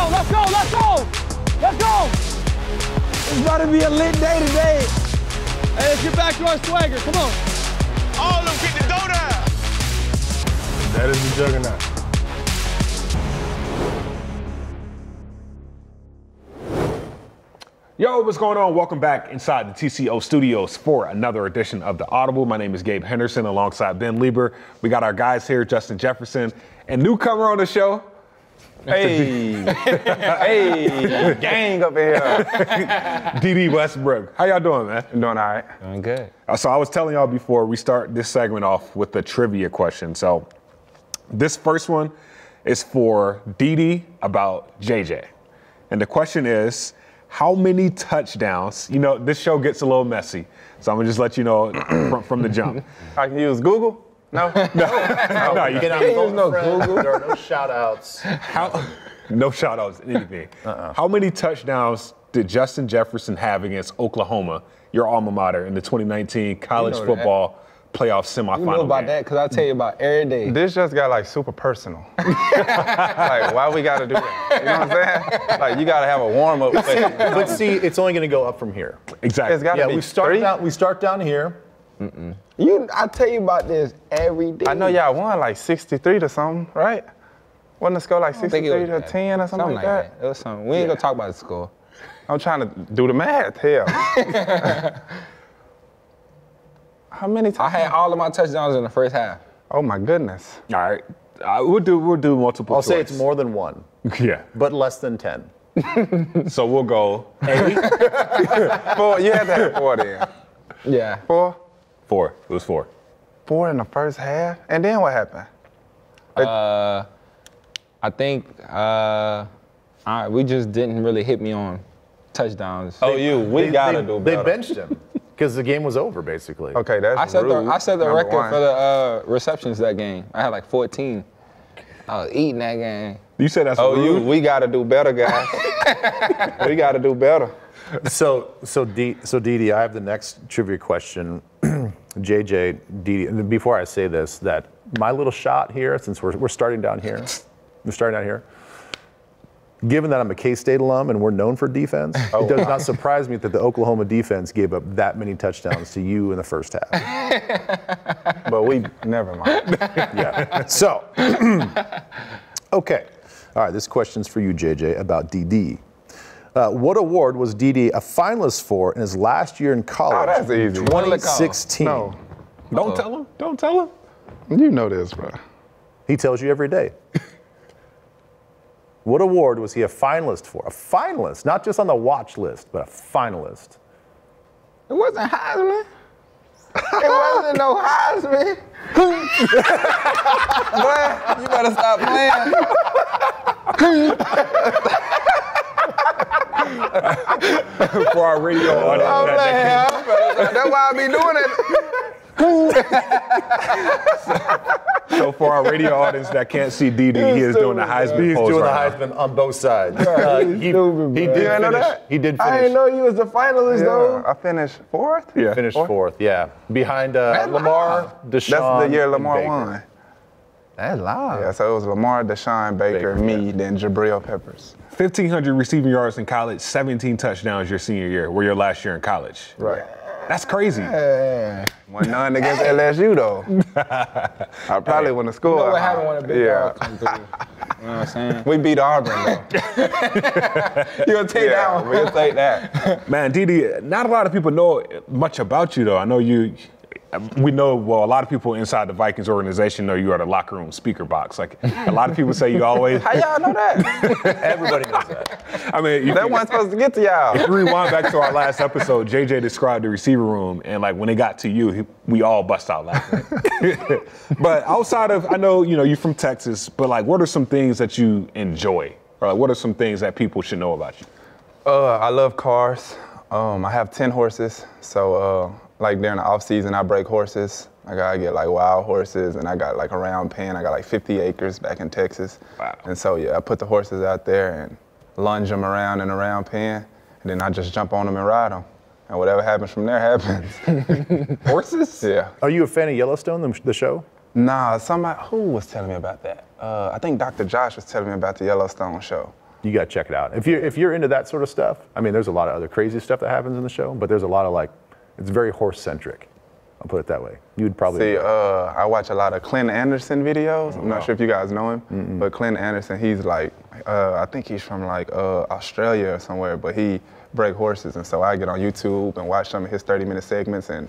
let's go, let's go! Let's go! It's about to be a lit day today. Hey, let's get back to our swagger, come on. All of them get the dough down. That is the juggernaut. Yo, what's going on? Welcome back inside the TCO studios for another edition of the Audible. My name is Gabe Henderson alongside Ben Leber. We got our guys here, Justin Jefferson, and newcomer on the show. Hey, hey, gang up in here. Dede Westbrook. How y'all doing, man? I'm doing all right. Doing good. So I was telling y'all before we start this segment off with the trivia question. So this first one is for Dede about JJ. And the question is, how many touchdowns? You know, this show gets a little messy, so I'm gonna just let you know from the jump. I can use Google? No? No, you Get can't. on the phone, no Google. There are no shout-outs. No shout-outs, anything. How many touchdowns did Justin Jefferson have against Oklahoma, your alma mater, in the 2019 college football playoff semifinal You know about game? that, because I tell you about every day. This just got like super personal. Like, why we gotta do that? You know what I'm saying? Like, you gotta have a warm-up. But see, it's only going to go up from here. Exactly. It's gotta Yeah, be we start down here. I tell you about this every day. I know y'all won like 63 to something, right? Wasn't the score like I think it 63 was to 10 or something like that? It was something. We ain't gonna talk about the score. I'm trying to do the math. Hell. How many times? I had all of my touchdowns in the first half. Oh my goodness. All right. We'll do multiple I'll choice. say it's more than one, Yeah. but less than 10. So we'll go 8. 4. You had to have 4 then. Yeah. 4? 4. It was 4. 4 in the first half? And then what happened? I think we just didn't really hit me on touchdowns. We gotta do They better. benched him because the game was over, basically. Okay, that's I set rude. the Number record one. for the receptions that game. I had like 14. I was eating that game. You said that's rude? We gotta do better, guys. We gotta do better. So Dede, I have the next trivia question. JJ, Dede, and before I say this, that my little shot here, since we're starting down here, given that I'm a K-State alum and we're known for defense, it does not surprise me that the Oklahoma defense gave up that many touchdowns to you in the first half. But we never mind. Yeah. So, okay. All right, this question's for you, JJ, about Dede. What award was Dede a finalist for in his last year in college? Oh, that's easy. 2016. No. Don't tell him. Don't tell him. You know this, bro. He tells you every day. What award was he a finalist for? A finalist, not just on the watch list, but a finalist. It wasn't Heisman. It wasn't no Heisman. Boy, you better stop playing. For our radio audience. Oh, man, that's why I be doing it. So for our radio audience that can't see Dede, he is doing the Heisman He's pose doing right the Heisman on both sides. He stupid, did bro. You didn't know finish. that? He did I finish. didn't know you was the finalist, though. I finished 4th? Yeah. Finished fourth, yeah. Behind Lamar, Deshaun, That's the year and Lamar Baker. won. That's loud. Yeah, so it was Lamar, Deshaun, Baker, Baker, me, then Jabril Peppers. 1,500 receiving yards in college, 17 touchdowns your senior year, or your last year in college. Right. That's crazy. Won none against LSU, though. I probably wouldn't have scored. You know what happened when a big Yeah. dog come through? You know what I'm saying? We beat Auburn, though. You gonna take that one? We'll take that. Man, Dede, not a lot of people know much about you, though. I know we know, well, a lot of people inside the Vikings organization know you are the locker room speaker box. Like, a lot of people say you always. How y'all know that? Everybody knows that. I mean, That wasn't supposed to get to y'all. if you rewind back to our last episode, JJ described the receiver room, and like when it got to you, we all bust out laughing. But outside of, I know, you're from Texas, but like, what are some things that you enjoy? Or like, what are some things that people should know about you? I love cars. I have 10 horses, so like during the off season, I break horses. I get like wild horses, and I got like a round pen. I got like 50 acres back in Texas. Wow. And so yeah, I put the horses out there and lunge them around in a round pen, and then I just jump on them and ride them. And whatever happens from there happens. Horses? Yeah. Are you a fan of Yellowstone, the show? Nah, who was telling me about that? I think Dr. Josh was telling me about the Yellowstone show. You got to check it out. If you're into that sort of stuff, I mean, there's a lot of other crazy stuff that happens in the show, but there's a lot of like, it's very horse centric. I'll put it that way. You'd probably I watch a lot of Clint Anderson videos. I'm not sure if you guys know him, but Clint Anderson, he's like, I think he's from like Australia or somewhere, but he break horses, and so I get on YouTube and watch some of his 30-minute segments and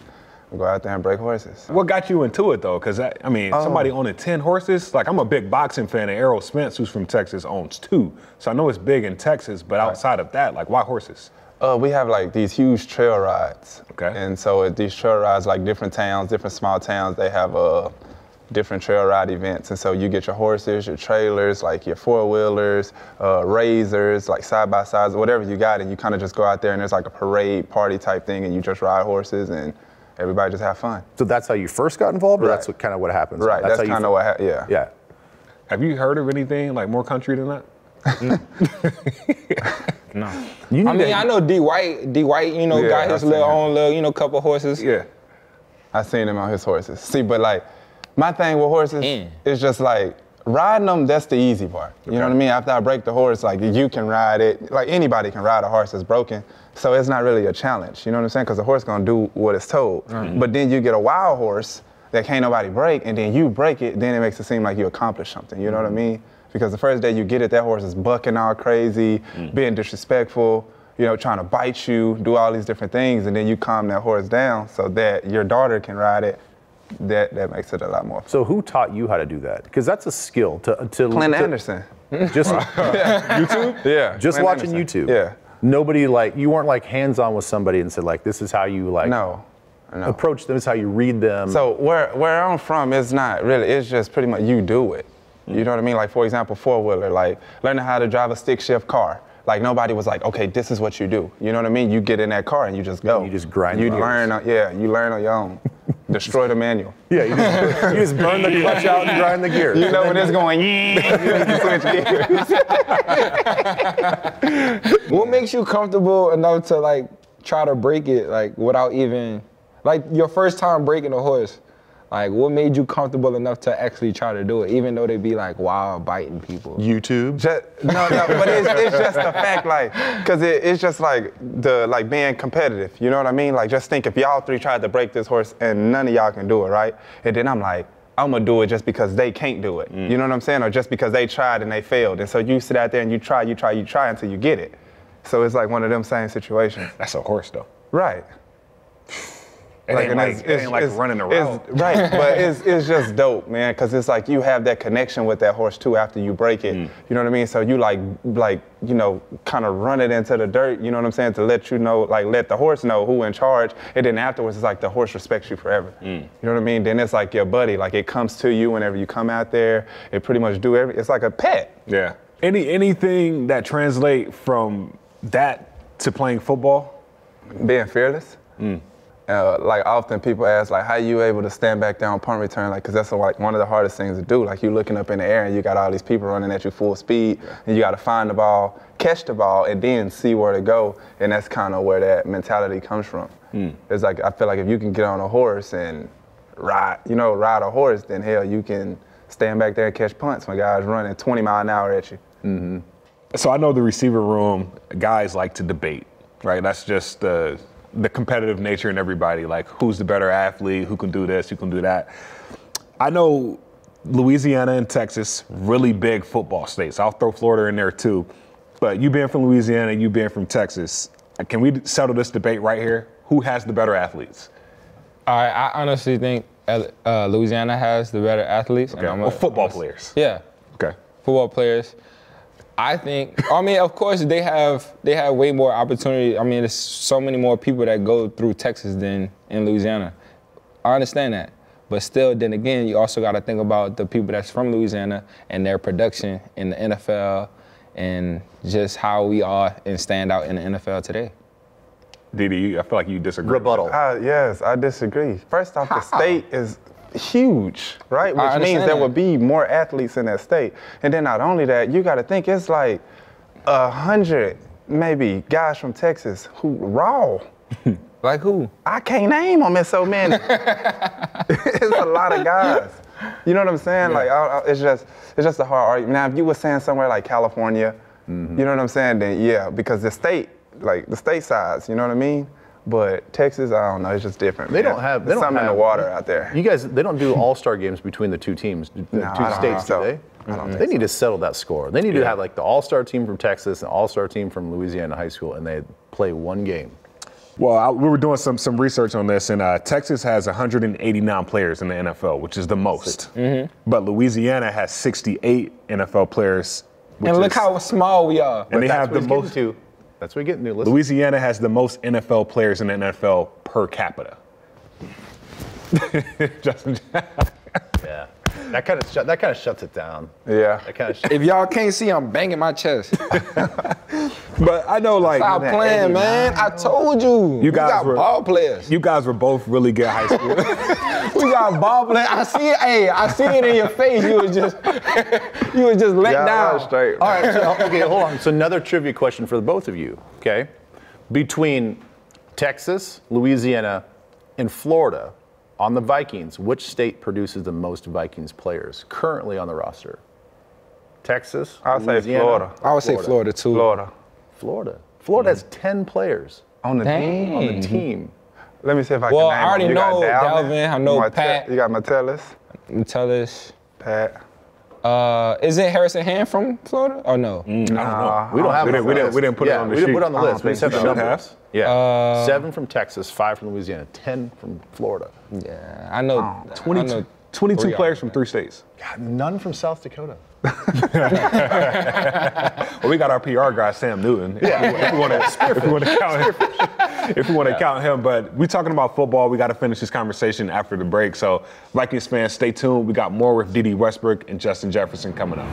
go out there and break horses. What got you into it though? Because I mean, somebody owning 10 horses, like I'm a big boxing fan, and Errol Spence, who's from Texas, owns 2. So I know it's big in Texas, but outside of that, like why horses? We have like these huge trail rides. Okay. And so at these trail rides, like different towns, different small towns, they have different trail ride events. And so you get your horses, your trailers, like your 4-wheelers, razors, like side-by-sides, whatever you got, and you kind of just go out there and there's like a parade party type thing, and you just ride horses and everybody just have fun. So that's how you first got involved, or Right. that's kind of what happens? Right, that's kind of what happened, yeah. Yeah. Have you heard of anything like more country than that? No. I know D White, you know, got his own couple horses. Yeah. I seen him on his horses. See, but like, my thing with horses is just like, riding them, that's the easy part. You know what I mean? After I break the horse, like you can ride it. Like anybody can ride a horse that's broken. So it's not really a challenge. You know what I'm saying? Because the horse gonna do what it's told. But then you get a wild horse that can't nobody break, and then you break it, then it makes it seem like you accomplished something. You know what I mean? Because the first day you get it, that horse is bucking all crazy, being disrespectful, you know, trying to bite you, do all these different things, and then you calm that horse down so that your daughter can ride it. That makes it a lot more fun. So who taught you how to do that? Because that's a skill to Clint Anderson. Just YouTube? Yeah. Just Clint watching Anderson. YouTube. Yeah. Nobody like, you weren't like hands-on with somebody and said like, this is how you like approach them, this is how you read them. So where I'm from, it's not really, it's just pretty much you do it. You know what I mean? Like for example, 4-wheeler, like learning how to drive a stick shift car. Like nobody was like, okay, this is what you do. You know what I mean? You get in that car and you just go. And you just grind. You learn on your own. Destroy the manual. Yeah, you just burn the clutch out and grind the gears. You know when it's going, you switch gears. What makes you comfortable enough to like try to break it like without even, like your first time breaking a horse? Like, what made you comfortable enough to actually try to do it, even though they be like wild biting people? YouTube? No, but it's just the fact, like, because it's just like being competitive. You know what I mean? Like, just think if y'all 3 tried to break this horse and none of y'all can do it, right? And then I'm like, I'm gonna do it just because they can't do it. You know what I'm saying? Or just because they tried and they failed. And so you sit out there and you try until you get it. So it's like one of them same situations. That's a horse though. Right. It ain't like running around. Right, but it's just dope, man, because it's like you have that connection with that horse too after you break it. You know what I mean? So you like you know, kind of run it into the dirt, you know what I'm saying, to let you know, like let the horse know who in charge, and then afterwards it's like the horse respects you forever. You know what I mean? Then it's like your buddy, like it comes to you whenever you come out there. It pretty much it's like a pet. Yeah. Anything that translate from that to playing football? Being fearless. Like often people ask like, how you able to stand back there on punt return? Like, cause that's like one of the hardest things to do. Like you looking up in the air and you got all these people running at you full speed, and you got to find the ball, catch the ball, and then see where to go. And that's kind of where that mentality comes from. It's like, I feel like if you can get on a horse and ride a horse, then hell, you can stand back there and catch punts when guys running 20 miles an hour at you. So I know the receiver room, guys like to debate, right? That's just the competitive nature in everybody, like who's the better athlete, who can do this, who can do that. I know Louisiana and Texas, really big football states. I'll throw Florida in there too. But you being from Louisiana, you being from Texas, can we settle this debate right here? Who has the better athletes? All right, I honestly think Louisiana has the better athletes. Okay. Well, football players. Yeah. Okay. Football players. I mean, of course, they have way more opportunity. I mean, there's so many more people that go through Texas than in Louisiana. I understand that. But still, then again, you also got to think about the people that's from Louisiana and their production in the NFL and just how we are and stand out in the NFL today. Dede, I feel like you disagree. Rebuttal. Yes, I disagree. First off, the state is huge, right? Which means there would be more athletes in that state. And then not only that, you got to think it's like 100 maybe guys from Texas who raw. Like who? I can't name them. It's so many. It's a lot of guys. You know what I'm saying? Yeah. Like it's just a hard argument. Now, if you were saying somewhere like California, you know what I'm saying, then yeah, because the state size, you know what I mean? But Texas, I don't know, it's just different. They man. don't have There's something in the water out there. You guys, they don't do all-star games between the two teams, the two states, do they? I don't think They need to settle that score. They need to have like the all-star team from Texas, an all-star team from Louisiana high school, and they play one game. Well, we were doing some research on this, and Texas has 189 players in the NFL, which is the most. But Louisiana has 68 NFL players. And look how small we are. And they have the most. That's what we're getting to. Listen. Louisiana has the most NFL players in the NFL per capita. Justin. Yeah. That kind of shuts it down. Yeah. That kind of If y'all can't see, I'm banging my chest. But I know, like, Stop playing, man. I told you. You guys got were ball players. You guys were both really good high school. We got ball players. I see it. Hey, I see it in your face. You was just let down. Straight. All right, so, okay, hold on. So another trivia question for the both of you, okay? Between Texas, Louisiana, and Florida, on the Vikings, which state produces the most Vikings players currently on the roster? Texas, I'll say Louisiana, Florida. I would say Florida too. Florida has 10 players On the team? on the team. Let me see if I Well, can name I already them. You got know Dalvin, I know Pat. You got Metellus, Metellus. Pat. Isn't Harrison Hand from Florida? Or no? Nah, We don't have we didn't put it on the we didn't sheet. put it on the I don't list. We just think have we the should numbers. Yeah. 7 from Texas, 5 from Louisiana, 10 from Florida. Yeah, I know. I know 22 three players of from them. 3 states. God, none from South Dakota. Well, we got our PR guy, Sam Newton. If we want to count him, but we're talking about football. We got to finish this conversation after the break. So, Vikings fans, stay tuned. We got more with Dede Westbrook and Justin Jefferson coming up.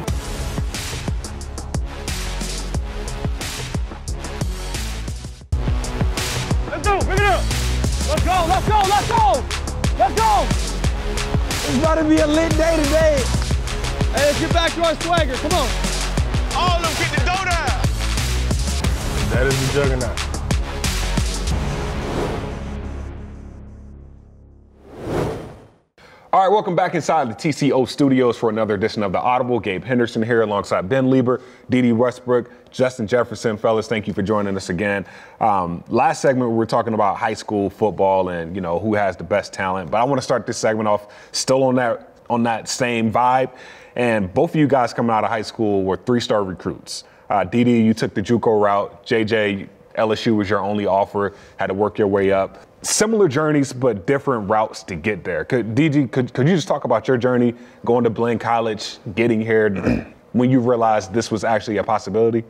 Let's go, pick it up. Let's go, let's go, let's go. Let's go. It's about to be a lit day today. Hey, let's get back to our swagger. Come on. All of them get the dough down. That is the juggernaut. All right, welcome back inside the TCO studios for another edition of the Audible. Gabe Henderson here alongside Ben Leber, Dede Westbrook, Justin Jefferson. Fellas, thank you for joining us again. Last segment, we were talking about high school football and, you know, who has the best talent. But I want to start this segment off still on that same vibe. And both of you guys coming out of high school were 3-star recruits. Dede, you took the JUCO route. JJ, LSU was your only offer, had to work your way up. Similar journeys, but different routes to get there. Could you just talk about your journey going to Blaine College, getting here, when you realized this was actually a possibility?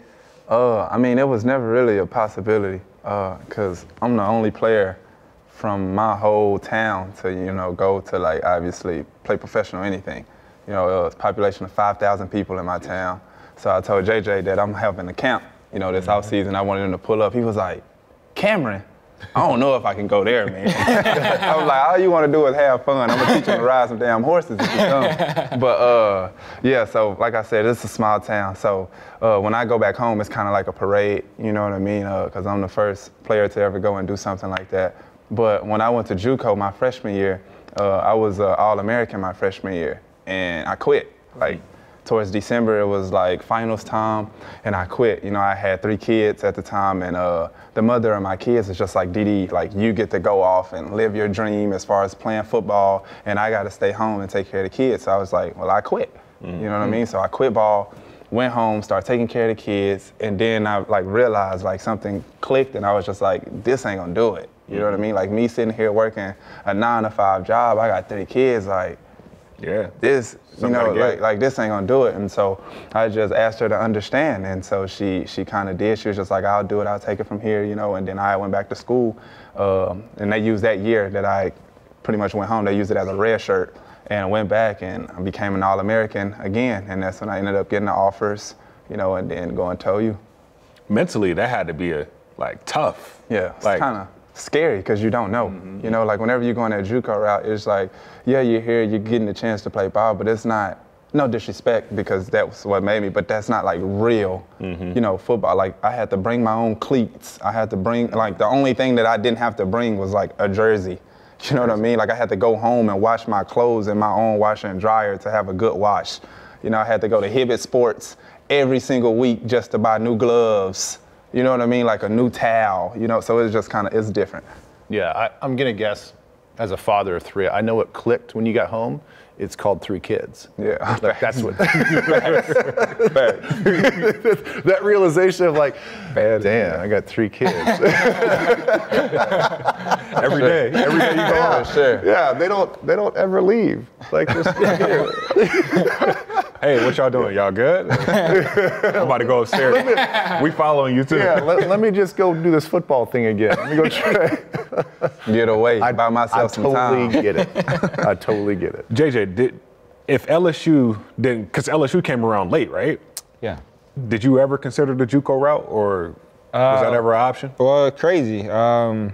I mean, it was never really a possibility because I'm the only player from my whole town to, you know, go to, like, obviously play professional anything. You know, it was a population of 5,000 people in my town. So I told JJ that I'm having a camp, you know, this off season. I wanted him to pull up. He was like, Cameron, I don't know if I can go there, man. I was like, all you want to do is have fun. I'm going to teach him to ride some damn horses if you come. But, yeah, so like I said, it's a small town. So when I go back home, it's kind of like a parade, you know what I mean? Because I'm the first player to ever go and do something like that. But when I went to JUCO my freshman year, I was All-American my freshman year, and I quit. Like, towards December, it was like finals time, and I quit. You know, I had 3 kids at the time, and the mother of my kids is just like, Dede, like, you get to go off and live your dream as far as playing football, and I got to stay home and take care of the kids. So I was like, well, I quit. You know what I mean? So I quit ball, went home, started taking care of the kids, and then I like realized like something clicked, and I was just like, this ain't gonna do it. You know what I mean? Like me sitting here working a 9-to-5 job, I got 3 kids, like, Yeah. this, you know, like this ain't gonna do it. And so I just asked her to understand. And so she kind of did. She was just like, I'll do it. I'll take it from here, you know. And then I went back to school. And they used that year that I pretty much went home. They used it as a red shirt. And I went back and I became an All-American again. And that's when I ended up getting the offers, you know, and then going to OU. Mentally, that had to be tough. Yeah, it's like, kind of scary because you don't know. You know, like whenever you're going that JUCO route, it's like, yeah, you're here, you're getting a chance to play ball, but it's not, no disrespect because that's what made me, but that's not like real, you know, football. Like I had to bring my own cleats. I had to bring, like the only thing that I didn't have to bring was like a jersey. You know what I mean? Like I had to go home and wash my clothes in my own washer and dryer to have a good wash. You know, I had to go to Hibbett Sports every single week just to buy new gloves. You know what I mean? Like a new towel, you know, so it's just kind of, it's different. Yeah, I'm going to guess, as a father of 3, I know what clicked when you got home. It's called 3 kids. Yeah. Like, that's what. That realization of like, damn, I got 3 kids. Every day you go home. Sure. Yeah, they don't ever leave. Like this. Hey, what y'all doing? Y'all good? I'm about to go upstairs. We following you too. Yeah, let me just go do this football thing again. Let me go try. Get away, buy myself some time. I totally get it. JJ, if LSU didn't, because LSU came around late, right? Yeah. Did you ever consider the JUCO route, or was that ever an option? Well, crazy. JUCO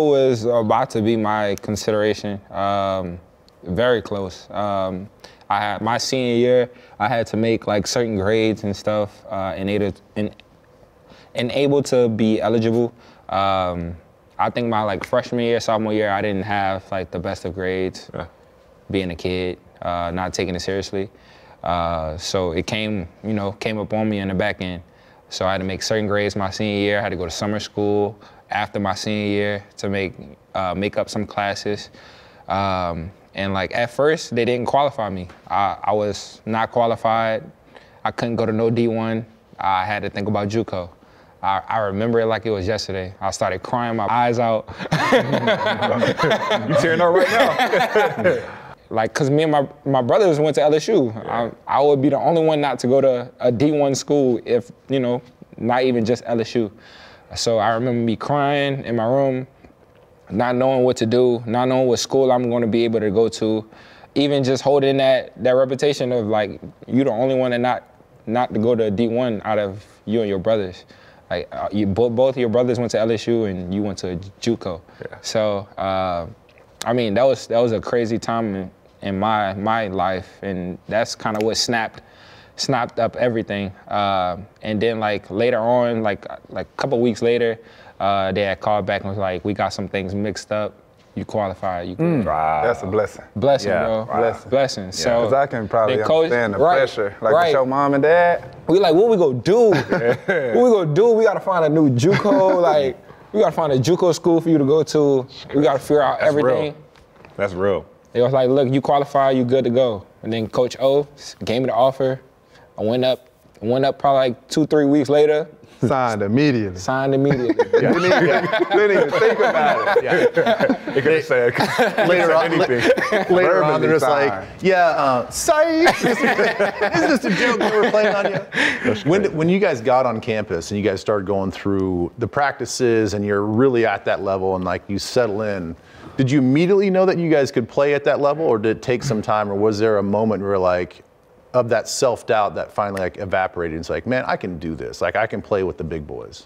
was about to be my consideration. Very close. I had my senior year. I had to make like certain grades and stuff, and able to be eligible. I think my like freshman year, sophomore year, I didn't have like the best of grades. Yeah. Being a kid, not taking it seriously. So it came up on me in the back end. So I had to make certain grades my senior year. I had to go to summer school after my senior year to make up some classes. And like at first, they didn't qualify me. I was not qualified. I couldn't go to no D1. I had to think about JUCO. I remember it like it was yesterday. I started crying my eyes out. You tearing up right now. Like, cause me and my brothers went to LSU. Yeah. I would be the only one not to go to a D1 school if, not even just LSU. So I remember me crying in my room, not knowing what to do, not knowing what school I'm gonna be able to go to, even just holding that reputation of like, you the only one to not to go to D1 out of you and your brothers. Like both your brothers went to LSU and you went to JUCO. Yeah. So, I mean, that was a crazy time in my life, and that's kind of what snapped up everything. And then like later on, like a couple weeks later, they had called back and was like, we got some things mixed up. You qualified. You wow. That's a blessing. Blessing, yeah. bro. Wow. Blessing. So, because I can probably understand the pressure. Like with your mom and dad. We like, what we gonna do? What we gonna do? We gotta find a new JUCO. Like, we gotta find a JUCO school for you to go to. We gotta figure out everything. Real. That's real. It was like, look, you qualify, you good to go. And then Coach O gave me the offer. I went up probably like 2-3 weeks later. Signed immediately. Didn't even think about it. Yeah. It could have said later on, anything. Later on, they're just like, psych. This is just a joke we were playing on you. When you guys got on campus and you guys started going through the practices and you're really at that level and like you settle in, did you immediately know that you guys could play at that level, or did it take some time, or was there a moment where like, of that self-doubt that finally like evaporated? It's like, man, I can do this. Like I can play with the big boys.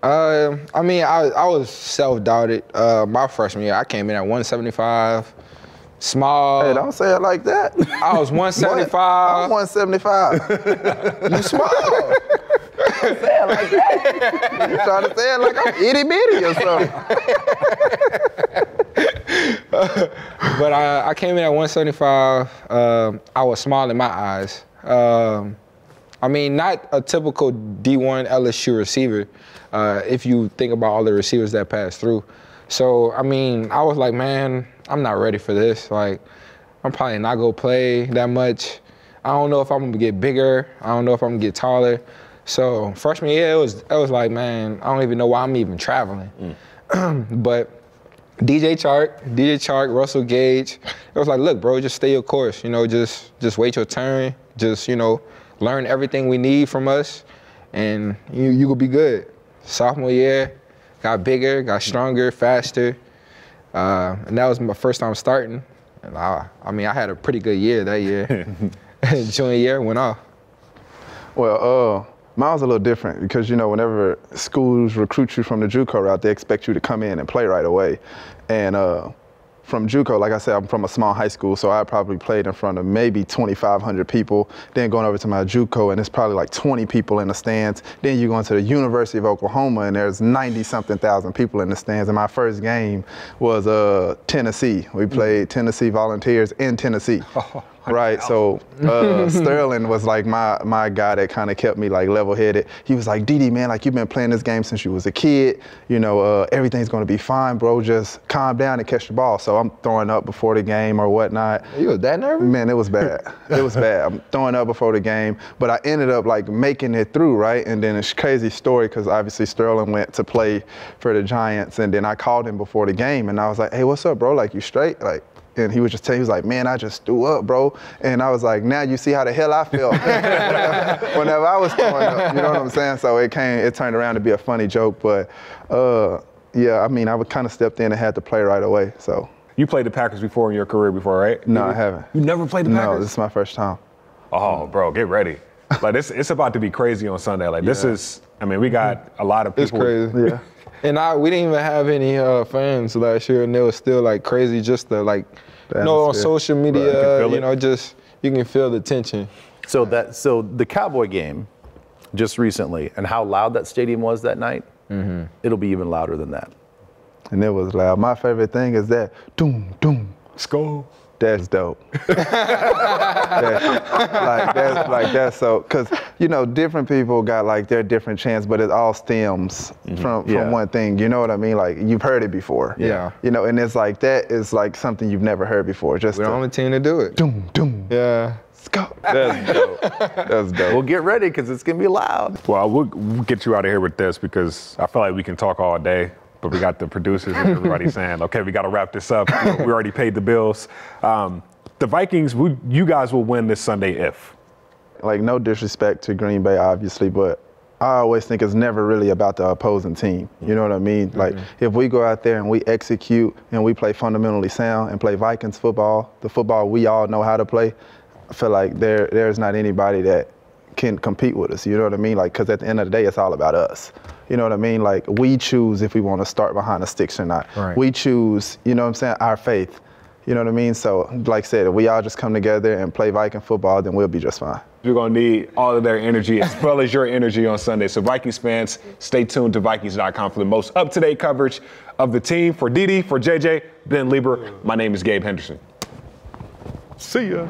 I mean, I was self-doubted. My freshman year, I came in at 175, small. Hey, don't say it like that. I was 175. I'm 175. You small. Don't say it like that. You trying to say it like I'm itty bitty or something. But I came in at 175. I was small in my eyes. I mean, not a typical D1 LSU receiver, if you think about all the receivers that passed through. So, I mean, I was like, man, I'm not ready for this. Like, I'm probably not gonna play that much. I don't know if I'm gonna get bigger. I don't know if I'm gonna get taller. So, freshman year, it was like, man, I don't even know why I'm even traveling. But DJ Chark, Russell Gage, it was like, look, bro, just stay your course. Just wait your turn. Just, learn everything we need from us, and you will be good. Sophomore year, got bigger, got stronger, faster, and that was my first time starting. And I had a pretty good year that year. Junior year went off. Well, mine was a little different because, whenever schools recruit you from the JUCO route, they expect you to come in and play right away. And from JUCO, like I said, I'm from a small high school, so I probably played in front of maybe 2,500 people. Then going over to my JUCO, and it's probably like 20 people in the stands. Then you go into the University of Oklahoma, and there's 90-something thousand people in the stands. And my first game was Tennessee. We played Tennessee Volunteers in Tennessee. Right, so Sterling was like my guy that kind of kept me like level-headed. He was like, Dede, man, like you've been playing this game since you was a kid. You know, everything's gonna be fine, bro. Just calm down and catch the ball. So I'm throwing up before the game or whatnot. You was that nervous? Man, it was bad. It was bad. I'm throwing up before the game, but I ended up like making it through, right? And then it's a crazy story because obviously Sterling went to play for the Giants, and then I called him before the game, and I was like, hey, what's up, bro? Like, you straight? Like. And he was just telling, he was like, man, I just threw up, bro. And I was like, now you see how the hell I felt whenever I was throwing up. You know what I'm saying? So it turned around to be a funny joke. But yeah, I mean, I kind of stepped in and had to play right away. So. You played the Packers before in your career before, right? No, I haven't. You never played the Packers? No, this is my first time. Oh, bro, get ready. Like it's about to be crazy on Sunday. Like this is, I mean, we got a lot of people. It's crazy. Yeah. And we didn't even have any fans last year, and it was still like crazy just to like, on social media, you know, just you can feel the tension. So the Cowboy game just recently, and how loud that stadium was that night, it'll be even louder than that. And it was loud. My favorite thing is that doom, doom. Skull. That's dope. That's so, because, you know, different people got like their different chants, but it all stems from one thing. You know what I mean? Like, you've heard it before. Yeah. You know, and it's like, that is like something you've never heard before. Just we're the only team to do it. Doom, doom. Yeah. That's dope. That's dope. Well, get ready, because it's going to be loud. Well, we'll get you out of here with this because I feel like we can talk all day. But we got the producers and everybody saying, okay, we got to wrap this up. We already paid the bills. The Vikings, you guys will win this Sunday if? Like, no disrespect to Green Bay, obviously, but I always think it's never really about the opposing team. You know what I mean? Like, if we go out there and we execute and we play fundamentally sound and play Vikings football, the football we all know how to play, I feel like there's not anybody that can compete with us. You know what I mean? Like, because at the end of the day, it's all about us. You know what I mean? Like, we choose if we want to start behind the sticks or not. Right. We choose, you know what I'm saying, our faith. You know what I mean? So, like I said, if we all just come together and play Viking football, then we'll be just fine. We're going to need all of their energy as well as your energy on Sunday. So, Vikings fans, stay tuned to Vikings.com for the most up-to-date coverage of the team. For Dede, for JJ, Ben Leber, my name is Gabe Henderson. See ya.